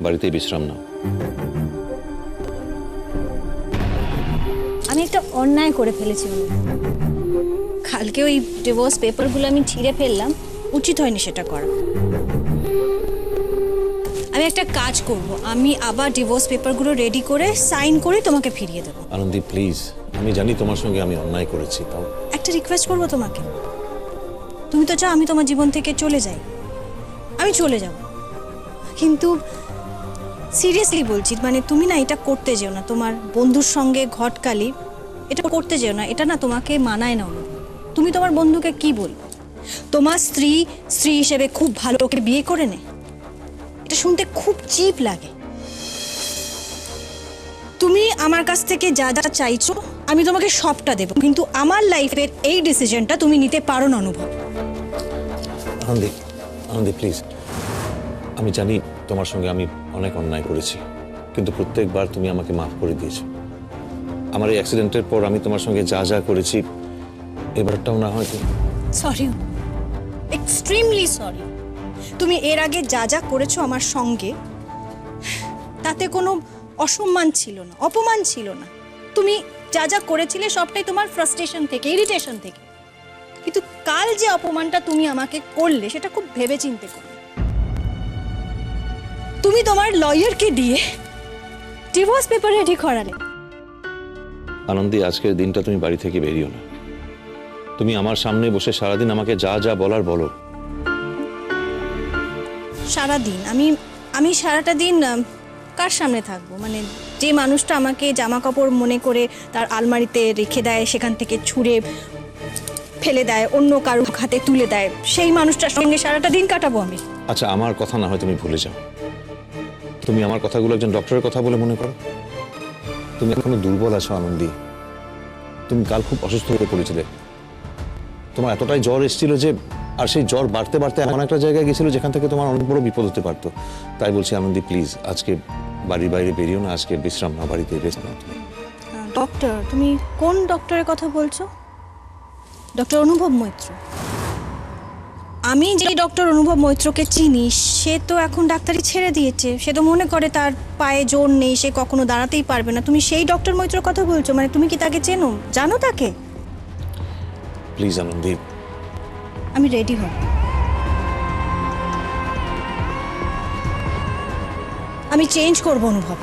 বাড়িতেই বিশ্রাম নাও। আমি একটা অন্যায় করে ফেলেছি। কালকে ওই ডিভোর্স পেপারগুলো আমি ছিঁড়ে ফেললাম, উচিত হয়নি সেটা করা। আমি একটা কাজ করব, আমি আবার ডিভোর্স পেপারগুলো রেডি করে সাইন করে তোমাকে ফিরিয়ে দেবো। আনন্দী প্লিজ, আমি জানি তোমার সঙ্গে আমি অন্যায় করেছি, তাও একটা রিকোয়েস্ট করবো তোমাকে। তুমি তো চাও আমি তোমার জীবন থেকে চলে যাই, আমি চলে যাব, কিন্তু সিরিয়াসলি বলছি, মানে তুমি না এটা করতে যেও না। তোমার বন্ধুর সঙ্গে ঘটকালি এটা করতে যেও না, এটা না তোমাকে মানায় না। তুমি তোমার বন্ধুকে কি বলবে? তোমার স্ত্রী হিসেবে খুব ভালো ওকে বিয়ে করে নে, এটা শুনতে খুব চিপ লাগে। তুমি আমার কাছ থেকে যা যা চাইছো আমি তোমাকে সবটা দেবো, কিন্তু আমার লাইফের এই ডিসিশনটা তুমি নিতে পারো না অনুভব। আনন্দী, আনন্দী প্লিজ, আমি জানি তোমার সঙ্গে আমি অনেক অন্যায় করেছি, কিন্তু প্রত্যেকবার তুমি আমাকে মাফ করে দিয়েছো। আমার এই অ্যাক্সিডেন্টের পর আমি তোমার সঙ্গে যা যা করেছি, এবারটাও না হয় সরি, এক্সট্রিমলি সরি। তুমি এর আগে যা যা করেছো আমার সঙ্গে, তাতে কোনো অসম্মান ছিল না, অপমান ছিল না। তুমি যা যা করেছিলে সবটাই তোমার ফ্রাস্ট্রেশন থেকে, ইরিটেশন থেকে। কিন্তু কাল যে অপমানটা তুমি আমাকে করলে সেটা খুব ভেবেচিন্তে করলে। তুমি তোমার লয়ারকে দিয়ে ডিভোর্স পেপার রেডি করালে। আনন্দী, আজকের দিনটা তুমি বাড়ি থেকে বেরিও না। তুমি আমার সামনে বসে সারাদিন আমাকে যা যা বলার বলো। সারাদিন আমি সারাটা দিন কার সামনে থাকবো? মানে যে মানুষটা আমাকে জামা কাপড় মনে করে তার আলমারিতে রেখে দেয়, সেখান থেকে ছুঁড়ে ফেলে দেয়, অন্য কারো হাতে তুলে দেয়, সেই মানুষটার সঙ্গে সারাটা দিন কাটাবো আমি? আচ্ছা, আমার কথা না হয় তুমি ভুলে যাও। তুমি আমার কথাগুলো একজন ডক্টরের কথা বলে মনে করো। তুমি এখনো দুর্বল আছো আনন্দী। তুমি কাল খুব অসুস্থ হয়ে পড়েছিলে, তোমার এতটাই জ্বর এসেছিল যে, আর সেই জ্বর বাড়তে বাড়তে এমন একটা জায়গায় গেছিল যেখান থেকে তোমার অনেক বড় বিপদ হতে পারতো। তাই বলছি আনন্দী প্লিজ, আজকে বাড়ির বাইরে বেরিও না, আজকে বিশ্রাম নাও, বাড়িতে রেস্ট নাও। ডক্টর, তুমি কোন ডক্টরের কথা বলছো? ডক্টর অনুভব মৈত্র? আমি যে ডক্টর অনুভব মৈত্রকে চিনি সে তো এখন ডাক্তারি ছেড়ে দিয়েছে। সে তো মনে করে তার পায়ে জোর নেই, সে কখনো দাঁড়াতেই পারবে না। তুমি সেই ডক্টর মৈত্রর কথা বলছো? মানে তুমি কি তাকে চেনো, জানো তাকে? প্লিজ আনন্দী। আমি রেডি হব, আমি চেঞ্জ করবো অনুভব।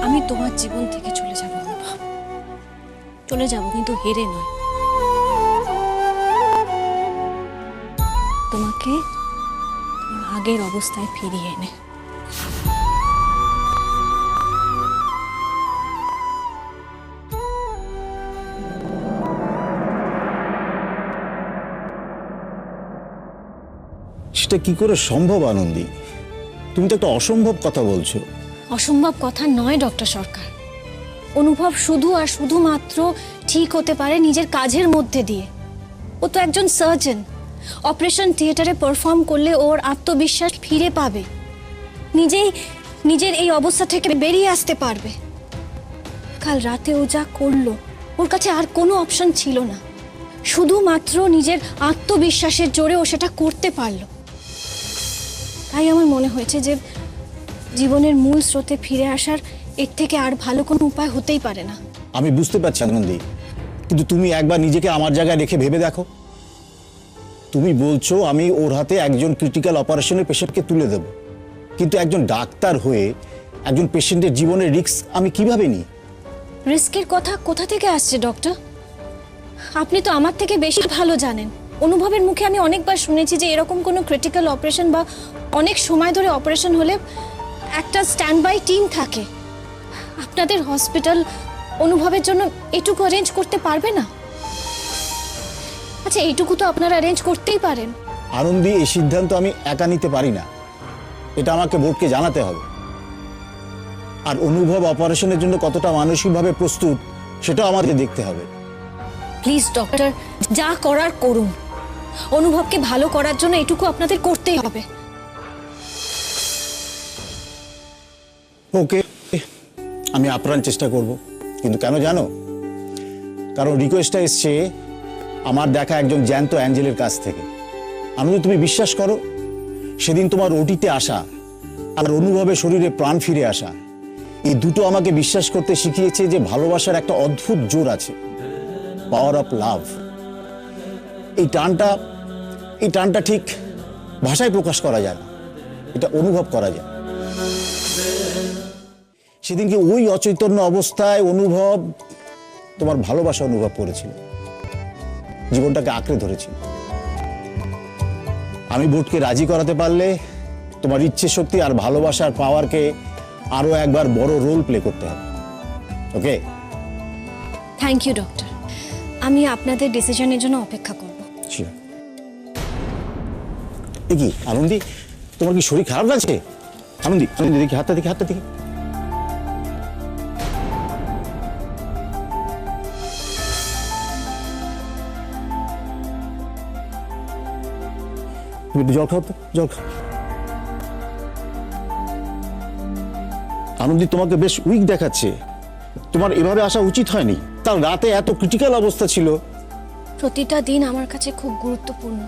আমি তোমার জীবন থেকে চলে যাব অনুভব, চলে যাব, কিন্তু হেরে নয়। তোমাকে তোমার আগের অবস্থায় ফিরিয়ে এনে। সেটা কি করে সম্ভব আনন্দী? তুমি তো একটা অসম্ভব কথা বলছো। অসম্ভব কথা নয় ডক্টর সরকার। অনুভব শুধু আর শুধুমাত্র ঠিক হতে পারে নিজের কাজের মধ্যে দিয়ে। ও তো একজন সার্জন, অপারেশন থিয়েটারে পারফর্ম করলে ওর আত্মবিশ্বাস ফিরে পাবে, নিজের এই অবস্থা থেকে বেরিয়ে আসতে পারবে। কাল রাতে ও যা করলো, ওর কাছে আর কোনো অপশন ছিল না, শুধুমাত্র নিজের আত্মবিশ্বাসের জোরে ও সেটা করতে পারলো। তাই আমার মনে হয়েছে যে জীবনের মূল স্রোতে ফিরে আসার এর থেকে আর ভালো কোনো উপায় হতেই পারে না। আমি বুঝতে পারছি আনন্দী, কিন্তু তুমি একবার নিজেকে আমার জায়গায় রেখে ভেবে দেখো। তুমি বলছো আমি ওর হাতে একজন ক্রিটিক্যাল অপারেশনের পেশেন্টকে তুলে দেব, কিন্তু একজন ডাক্তার হয়ে একজন পেশেন্টের জীবনের রিস্ক আমি কিভাবে নিই? রিস্কের কথা কোথা থেকে আসছে ডক্টর? আপনি তো আমার থেকে বেশি ভালো জানেন। অনুভবের মুখে আমি অনেকবার শুনেছি যে এরকম কোনো ক্রিটিক্যাল অপারেশন বা অনেক সময় ধরে অপারেশন হলে একটা স্ট্যান্ড বাই টিম থাকে। আপনাদের হসপিটাল অনুভবের জন্য এটুকু অ্যারেঞ্জ করতে পারবে না? আচ্ছা, এইটুকু তো আপনারা অ্যারেঞ্জ করতেই পারেন। আনন্দী, এই সিদ্ধান্ত আমি একা নিতে পারি না, এটা আমাকে বোর্ডকে জানাতে হবে। আর অনুভব অপারেশনের জন্য কতটা মানসিকভাবে প্রস্তুত সেটাও আমাদের দেখতে হবে। প্লিজ ডক্টর, যা করার করুন। অনুভবকে ভালো করার জন্য এটুকু আপনাদের করতেই হবে। ওকে, আমি আপ্রাণ চেষ্টা করব, কিন্তু কেন জানো? কারণ রিকোয়েস্টটা এসছে আমার দেখা একজন জ্যান্ত অ্যাঞ্জেলের কাছ থেকে। আনন্দ, তুমি বিশ্বাস করো, সেদিন তোমার ওটিতে আসা আর অনুভবের শরীরে প্রাণ ফিরে আসা, এই দুটো আমাকে বিশ্বাস করতে শিখিয়েছে যে ভালোবাসার একটা অদ্ভুত জোর আছে, পাওয়ার অফ লাভ। এই টানটা ঠিক ভাষায় প্রকাশ করা যায় না, এটা অনুভব করা যায়। সেদিনকে ওই অচৈতন্য অবস্থায় অনুভব তোমার ভালোবাসা অনুভব করেছিল, জীবনটাকে আঁকড়ে ধরেছিল। আমি বোর্ডকে রাজি করাতে পারলে তোমার ইচ্ছে শক্তি আর ভালোবাসার পাওয়ারকে আরো একবার বড় রোল প্লে করতে হবে। ওকে? থ্যাংক ইউ ডক্টর, আমি আপনাদের ডিসিশনের জন্য অপেক্ষা করব। Sure. এ কি আনন্দী, তোমার কি শরীর খারাপ লাগছে? আনন্দী, দেখি হাতটা দেখি। তুমি একটু জল খাও তো, জল খাও। আনন্দী, তোমাকে বেশ উইক দেখাচ্ছে, তোমার এভাবে আসা উচিত হয়নি। তার রাতে এত ক্রিটিক্যাল অবস্থা ছিল। প্রতিটা দিন আমার কাছে খুব গুরুত্বপূর্ণ।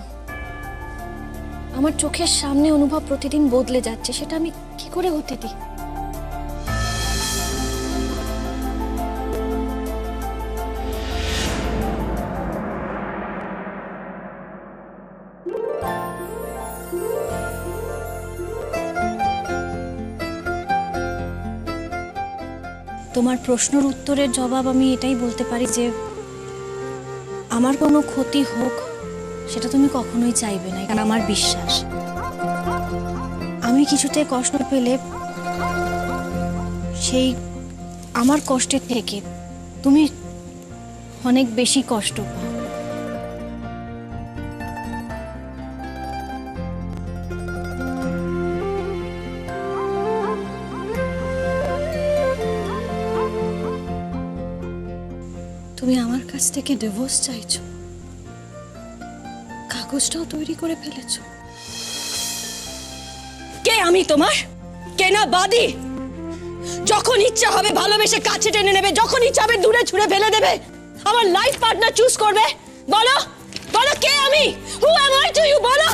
আমার চোখের সামনে অনুভব প্রতিদিন বদলে যাচ্ছে, সেটা আমি কি করে হতে দিই? তোমার প্রশ্নের উত্তরের জবাব আমি এটাই বলতে পারি যে আমার কোনো ক্ষতি হোক সেটা তুমি কখনোই চাইবে না, কারণ আমার বিশ্বাস আমি কিছুতে কষ্ট পেলে সেই আমার কষ্টের থেকে তুমি অনেক বেশি কষ্ট পাও। তুমি আমার কাছ থেকে ডিভোর্স চাইছো, কাগজটাও তৈরি করে ফেলেছো। কে আমি তোমার? কে না বাদী? যখন ইচ্ছা হবে ভালোবেসে কাছে টেনে নেবে, যখন ইচ্ছা হবে দূরে ছুঁড়ে ফেলে দেবে। আমার লাইফ পার্টনার চুজ করবে। বলো বলো, কে আমি? হু অ্যাম আই টু ইউ? বলো।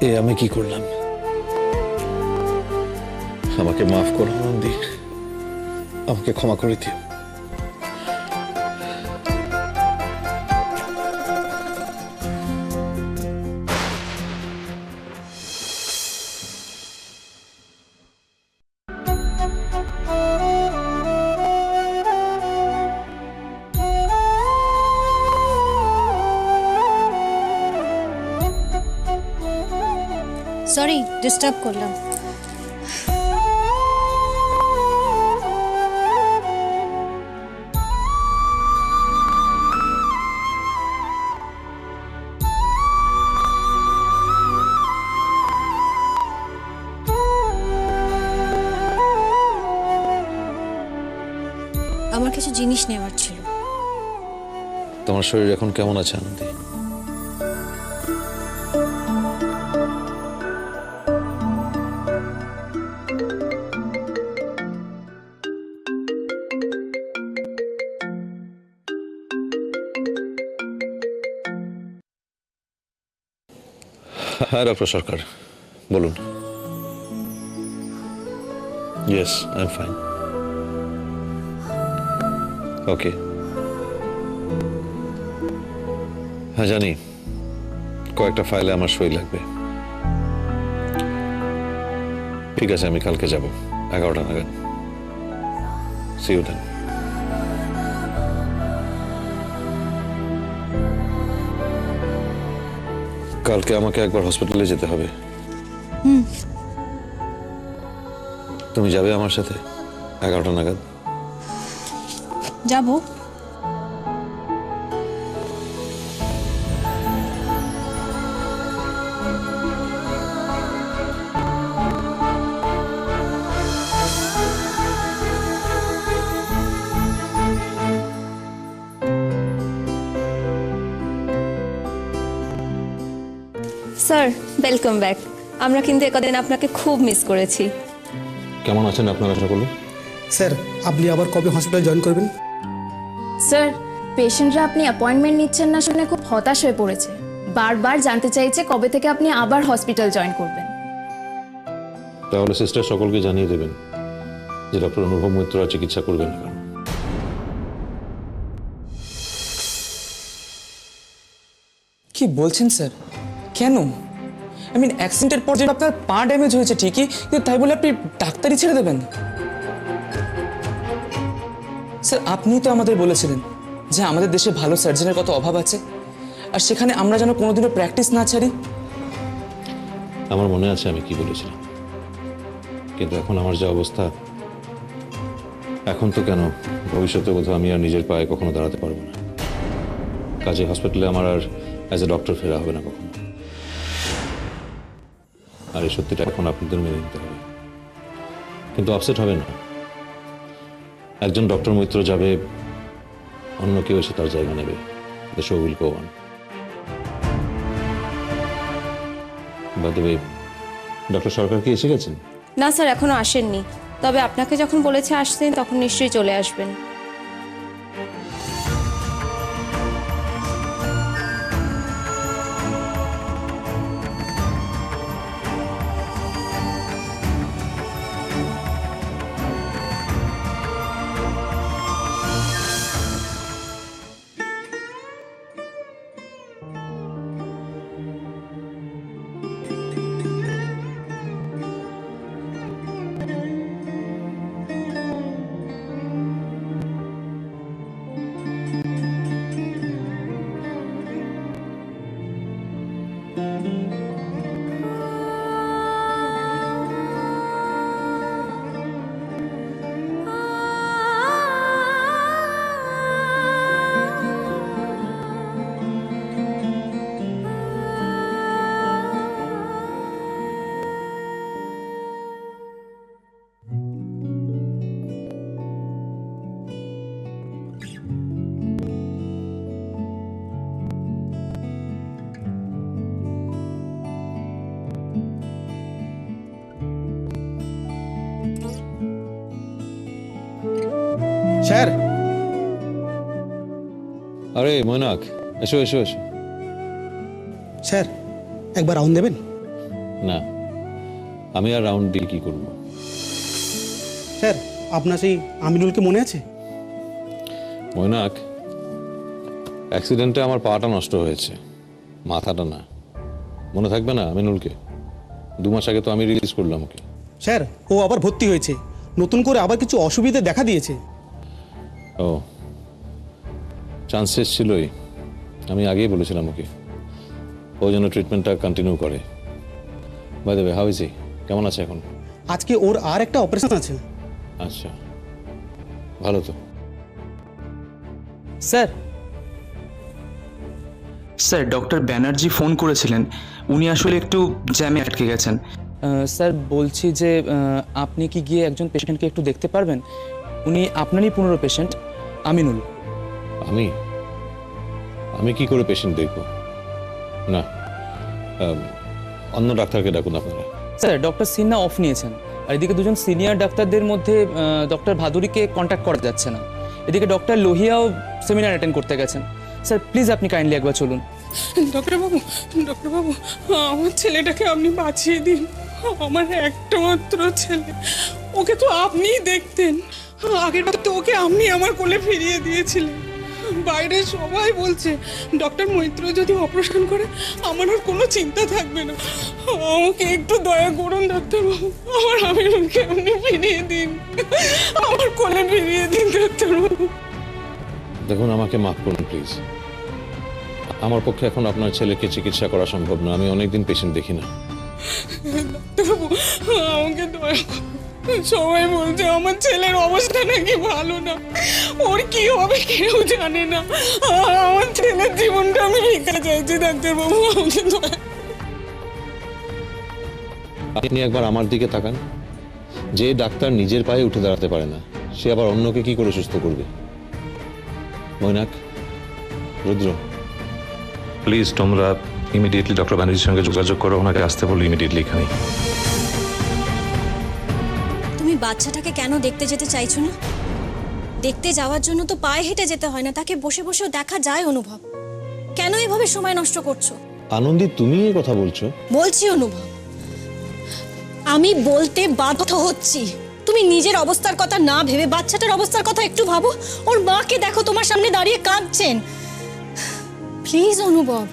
এ আমি কি করলাম? আমাকে মাফ করো আনন্দী, আমাকে ক্ষমা করে দিও। সরি, ডিস্টার্ব করলাম। আমার কিছু জিনিস নেওয়ার ছিল। তোমার শরীর এখন কেমন আছে আনন্দী? হ্যাঁ ডক্টর সরকার, বলুন। Yes, I am fine. Okay. হ্যাঁ জানি, কয়েকটা ফাইলে আমার সই লাগবে। ঠিক আছে, আমি কালকে যাব 11টা নাগাদ। See you then. কালকে আমাকে একবার হসপিটালে যেতে হবে। তুমি যাবে আমার সাথে 11টা নাগাদ? যাবো। Sir welcome back. আমরা কিন্তু একদিন আপনাকে খুব মিস করেছি। কেমন আছেন আপনারা সকলে? স্যার আপনি আবার কবে হসপিটাল জয়েন করবেন? স্যার পেশেন্টরা আপনি অ্যাপয়েন্টমেন্ট নিচ্ছেন না শুনে খুব হতাশ হয়ে পড়েছে, বারবার জানতে চাইছে কবে থেকে আপনি আবার হসপিটাল জয়েন করবেন। তাহলে সিস্টার সকলকে জানিয়ে দেবেন যে ডক্টর অনুভব মৈত্র আর চিকিৎসা করবেন না। কেন? কি বলছেন স্যার? কেন? আই মিন অ্যাক্সিডেন্টের পর যে আপনার পা ড্যামেজ হয়েছে ঠিকই, কিন্তু তাই বলে আপনি ডাক্তারি ছেড়ে দেবেন? স্যার আপনিই তো আমাদের বলেছিলেন যে আমাদের দেশে ভালো সার্জনের কত অভাব আছে, আর সেখানে আমরা যেন কোনোদিনও প্র্যাকটিস না ছাড়ি। আমার মনে আছে আমি কি বলেছিলাম, কিন্তু এখন আমার যে অবস্থা, এখন তো কেন, ভবিষ্যতে কোথাও আমি আর নিজের পায়ে কখনো দাঁড়াতে পারবো না। কাজে হসপিটালে আমার আর অ্যাজ এ ডক্টর ফেরা হবে না কখনো। আর এই সত্যিটা এখন আপনাদের মেনে নিতে হবে। কিন্তু আপসেট হবে না, একজন ডক্টর মৈত্র যাবে, অন্য কেউ এসে তার জায়গা নেবে। The show will go on. By the way, doctor Sarkar কি এসে গেছেন? না স্যার এখনো আসেননি, তবে আপনাকে যখন বলেছে আসছেন তখন নিশ্চয়ই চলে আসবেন। স্যার আরে মৈনাক, এসো এসো এসো। স্যার একবার রাউন্ড দেবেন? না, আমি আর রাউন্ড দিয়ে কি করবো? স্যার আপনার সেই আমিনুলকে মনে আছে? মৈনাক, অ্যাক্সিডেন্টে আমার পাটা নষ্ট হয়েছে, মাথাটা না। মনে থাকবে না আমিনুলকে? 2 মাস আগে তো আমি রিলিজ করলাম ওকে। স্যার ও আবার ভর্তি হয়েছে, নতুন করে আবার কিছু অসুবিধা দেখা দিয়েছে। ও, চান্সেস ছিলই, আমি আগেই বলেছিলাম ওকে ও যেন ট্রিটমেন্টটা কন্টিনিউ করে। By the way, how is he? কেমন আছে এখন? আজকে ওর আর একটা অপারেশন আছে। আচ্ছা, ভালো তো। Sir sir doctor Banerjee phone করেছিলেন, উনি আসলে একটু জ্যামে আটকে গেছেন। স্যার বলছি যে আপনি কি গিয়ে একজন পেশেন্টকে একটু দেখতে পারবেন? উনি আপনারই 15 পেশেন্ট, আমিনুল। আমি আমি কি করে পেশেন্ট দেখব? না, অন্য ডাক্তারকে ডাকুন আপনারা। স্যার ডক্টর সিনহা অফ নিয়েছেন, আর এদিকে দুজন সিনিয়র ডাক্তারদের মধ্যে ডক্টর ভাদুরীকে কন্ট্যাক্ট করা যাচ্ছে না। এদিকে ডক্টর লোহিয়াও সেমিনার অ্যাটেন্ড করতে গেছেন। স্যার প্লিজ আপনি কাইন্ডলি একবার চলুন। ডক্টরবাবু, আমার ছেলেটাকে আপনি বাঁচিয়ে দিন। আমার একটা মাত্র ছেলে, ওকে তো আপনিই দেখতেন। আগের বার তো ওকে আপনি আমার কোলে ফিরিয়ে দিয়েছিলেন। বাইরে সবাই বলছে ডক্টর মৈত্র যদি অপারেশন করে আমার আর কোনো চিন্তা থাকবে না। আমাকে একটু দয়া করুন ডাক্তারবাবু, আমার আমিরুলকে আপনি ফিরিয়ে দিন, আমার কোলে ফিরিয়ে দিন ডাক্তারবাবু। দেখুন, আমাকে মাফ করুন প্লিজ। আমার পক্ষে এখন আপনার ছেলেকে চিকিৎসা করা সম্ভব না, আমি অনেকদিন পেশেন্ট দেখি না। ডাক্তারবাবু আমাকে দয়া করুন, সবাই বলছে আমার ছেলের অবস্থা নাকি ভালো না, ওর কি হবে কেউ জানে না। আমার ছেলের জীবনটা আমি ভিক্ষা চাইছি ডাক্তারবাবু, আমাকে দয়া। আপনি একবার আমার দিকে তাকান। যে ডাক্তার নিজের পায়ে উঠে দাঁড়াতে পারে না, সে আবার অন্যকে কি করে সুস্থ করবে? মৈনাক, রুদ্র, প্লিজ তোমরা ইমিডিয়েটলি ডক্টর ব্যানার্জির সঙ্গে যোগাযোগ করো, ওনাকে আসতে বলো ইমিডিয়েটলি এখানে। তুমি বাচ্চাটাকে কেন দেখতে যেতে চাইছো না? দেখতে যাওয়ার জন্য তো পায়ে হেঁটে যেতে হয় না, তাকে বসে বসেও দেখা যায় অনুভব। কেন এভাবে সময় নষ্ট করছো? আনন্দী, তুমি এই কথা বলছো? বলছি অনুভব, আমি বলতে বাধ্য হচ্ছি। তুমি নিজের অবস্থার কথা না ভেবে বাচ্চাটার অবস্থার কথা একটু ভাবো। ওর মাকে দেখো তোমার সামনে দাঁড়িয়ে কাঁদছেন। প্লিজ অনুভব,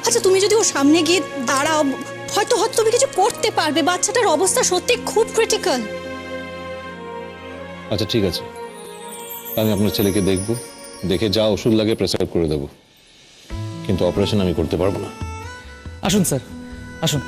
আচ্ছা তুমি যদি ওর সামনে গিয়ে দাঁড়াও, হয়তো তুমি কিছু করতে পারবে। বাচ্চাটার অবস্থা সত্যি খুব ক্রিটিক্যাল। আচ্ছা ঠিক আছে, আমি আপনার ছেলেকে দেখব, দেখে যা ওষুধ লাগে প্রেসক্রাইব করে দেবো, কিন্তু অপারেশন আমি করতে পারবো না। আসুন স্যার, আসুন।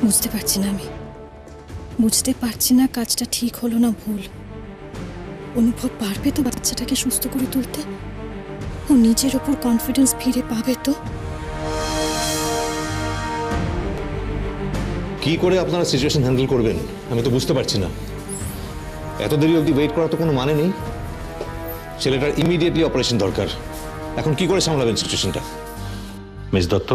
বুঝতে পারছি না, আমি বুঝতে পারছি না কাজটা ঠিক হলো না ভুল। অনুভব পারবে তো বাচ্চাটাকে সুস্থ করে তুলতে? ও নিজের ওপর কনফিডেন্স ফিরে পাবে তো? কি করে আপনারা সিচুয়েশন হ্যান্ডেল করবেন আমি তো বুঝতে পারছি না। এত দেরি অবধি ওয়েট করার তো কোনো মানে নেই। ছেলেটার ইমিডিয়েটলি অপারেশন দরকার। এখন কি করে সামলাবেন সিচুয়েশনটা? মিস দত্ত,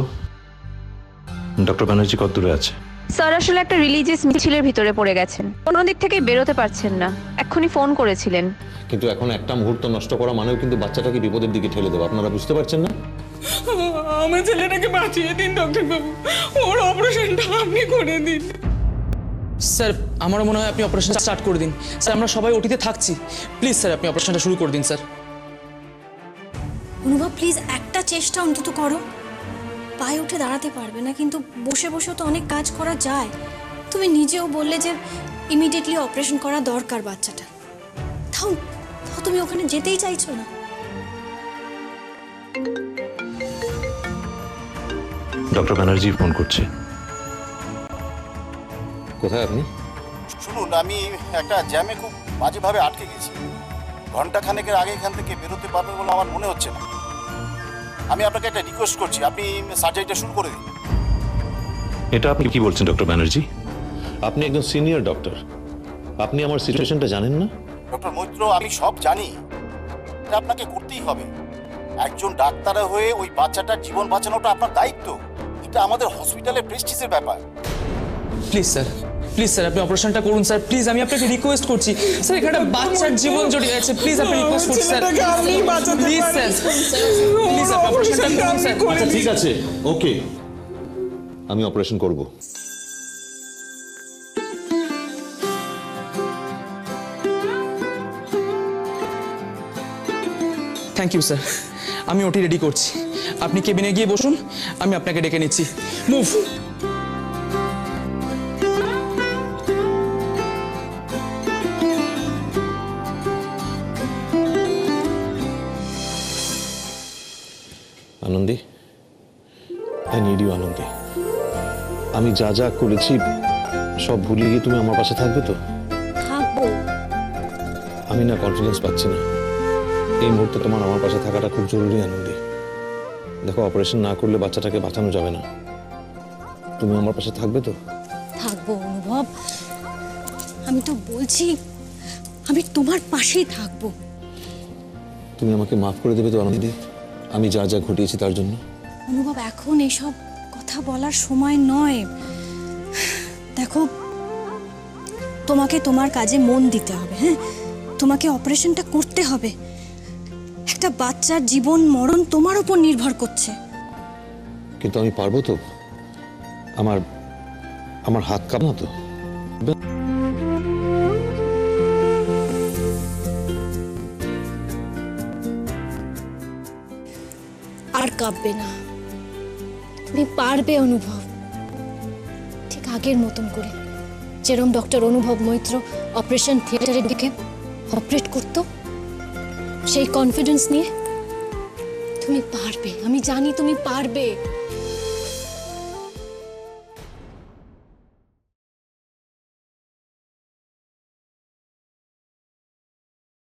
ডক্টর ব্যানার্জি কত দূরে আছে? স্যার আসলে একটা রিলিজিয়াস মিছিলের ভিতরে পড়ে গেছেন, কোনো দিক থেকেই বেরোতে পারছেন না। এক্ষুনি ফোন করেছিলেন। কিন্তু এখন একটা মুহূর্ত নষ্ট করা মানেও কিন্তু বাচ্চাটাকে বিপদের দিকে ঠেলে দেবো, আপনারা বুঝতে পারছেন না? আমার ছেলেটাকে বাঁচিয়ে দিন ডাক্তারবাবু, ওর অপারেশনটা আপনি করে দিন। স্যার আমারও মনে হয় আপনি অপারেশন স্টার্ট করে দিন। স্যার আমরা সবাই ওটিতে থাকছি, প্লিজ স্যার আপনি অপারেশনটা শুরু করে দিন। স্যার অনুভব প্লিজ একটা চেষ্টা অন্তত করো। পায়ে উঠে দাঁড়াতে পারবে না, কিন্তু বসে বসেও তো অনেক কাজ করা যায়। তুমি নিজেও বললে যে ইমিডিয়েটলি অপারেশন করা দরকার বাচ্চাটা, তাও তুমি ওখানে যেতেই চাইছো না। ডক্টর ব্যানার্জি ফোন করছে। কোথায় আপনি? শুনুন, আমি একটা জ্যামে খুব বাজেভাবে আটকে গেছি। ঘন্টাখানেকের আগে এখান থেকে বেরোতে পারবে বলে আমার মনে হচ্ছে না। আমি আপনাকে একটা রিকোয়েস্ট করছি, আপনি সার্জারিটা শুরু করে দিন। এটা আপনি কি বলছেন ডক্টর ব্যানার্জি? আপনি একজন সিনিয়র ডক্টর, আপনি আমার সিচুয়েশনটা জানেন না? ডক্টর মৈত্র, আমি সব জানি, এটা আপনাকে করতেই হবে। একজন ডাক্তার হয়ে ওই বাচ্চাটার জীবন বাঁচানোটা আপনার দায়িত্ব। এটা আমাদের হসপিটালের প্রেস্টিজের ব্যাপার। প্লিজ স্যার, প্লিজ স্যার আপনি অপারেশনটা করুন স্যার, প্লিজ আমি আপনাকে রিকোয়েস্ট করছি স্যার। এখানে বাচ্চার জীবন জড়িয়ে আছে, প্লিজ আপনি রিকোয়েস্ট করছি স্যার, প্লিজ স্যার, প্লিজ আপনি অপারেশনটা করুন স্যার। আচ্ছা ঠিক আছে, ওকে, আমি অপারেশন করব। থ্যাংক ইউ স্যার, আমি ওটি রেডি করছি। আপনি কেবিনে গিয়ে বসুন, আমি আপনাকে ডেকে নিচ্ছি। Move. Anandi, I need you Anandi. আমি যা যা করেছি সব ভুলে গিয়ে তুমি আমার পাশে থাকবে তো? থাকবো। আমি না কনফিডেন্স পাচ্ছি না। এই মুহূর্তে তোমার আমার পাশে থাকাটা খুব জরুরি আনন্দী। দেখো, অপারেশন না করলে বাচ্চাটাকে বাঁচানো যাবে না। তুমি আমার পাশে থাকবে তো? থাকবো অনুভব, আমি তো বলছি আমি তোমার পাশেই থাকবো। তুমি আমাকে মাফ করে দেবে তো আনন্দী, আমি যা যা ঘটিয়েছি তার জন্য? অনুভব, এখন এসব কথা বলার সময় নয়। দেখো, তোমাকে তোমার কাজে মন দিতে হবে। হ্যাঁ, তোমাকে অপারেশনটা করতে হবে। একটা বাচ্চার জীবন মরণ তোমার উপর নির্ভর করছে। কিন্তু আমি পারবো তো? আমার আমার হাত কাঁপে না তো? আর কাঁপবে না, তুমি পারবে অনুভব। ঠিক আগের মতন করে, যেরকম ডক্টর অনুভব মৈত্র অপারেশন থিয়েটারের দিকে অপারেট করতো, সেই কনফিডেন্স নিয়ে তুমি পারবে। আমি জানি তুমি পারবে।